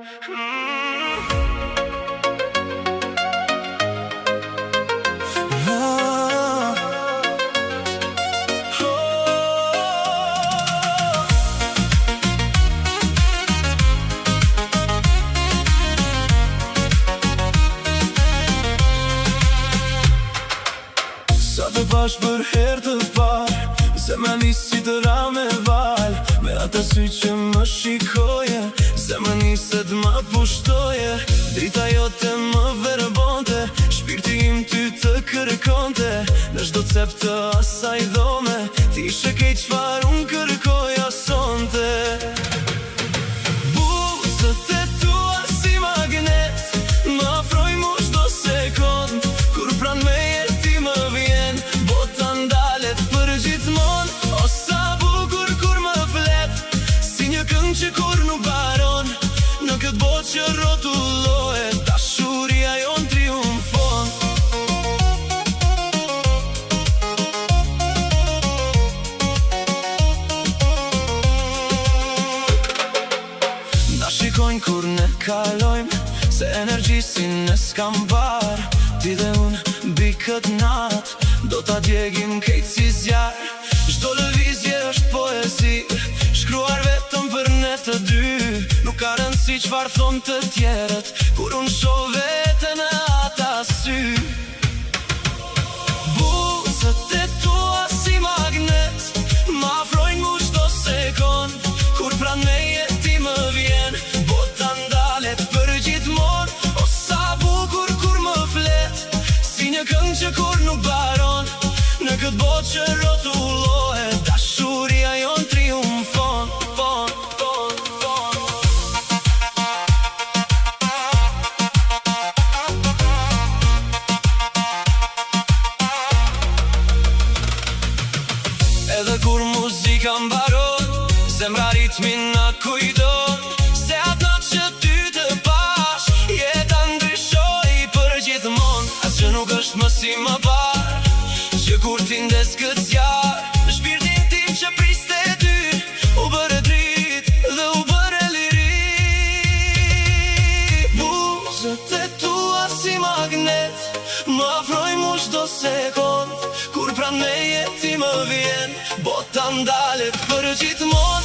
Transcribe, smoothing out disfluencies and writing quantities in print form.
Sa të pash për her të par, zemra nisi të ra me val. Me ata sy që më shikoje, zemra niset ma pushtoje. Drita jote më verbonte, shpirti im ty të kërkonte. Në çdo cep të asaj dhome, ti ishe kejt çfar unë kërkoja sonte. Buzët e tua si magnet, më afroj mu çdo sekond. Kur pran meje ti më vjen, bota ndalet për gjithmon. O sa bukur kur më flet, si një këngë që kur nuk baron. Në këtë botë që rrotullohet, dashuria jon triumfon. Na shikojnë kur ne kalojmë, se energjisin ne s'kam bar. Ti dhe unë bi këtë nat, do t'a djegim kejt si zjar. Çdo lëvizje është poezi, shkruar vetëm për ne të dy. Nuk ka rëndësi çfarë thon të tjerët, kur unë shoh veten në ata sy. Buzët e tua si magnet, më afrojnë mu çdo sekond. Kur pran meje ti më vjen, bota ndalet për gjithmon. O sa bukur kur më flet, si një këngë që kur nuk baron. Në këtë botë që rrotullohet, dashuria jon triumfon. Edhe kur muzika mbaron, zemra ritmin na kujdon. Se atë natë që ty të pash, jeta ndryshoi për gjithmon. As që nuk është më si më par, që kur ti ndes këtë zjar. Në shpirtin tim që priste ty, u bërë drit dhe u bërë liri. Buzët e tua si magnet, më afroj mu çdo sekond. Kur pran meje ti më vjen, bota ndalet për gjithmon.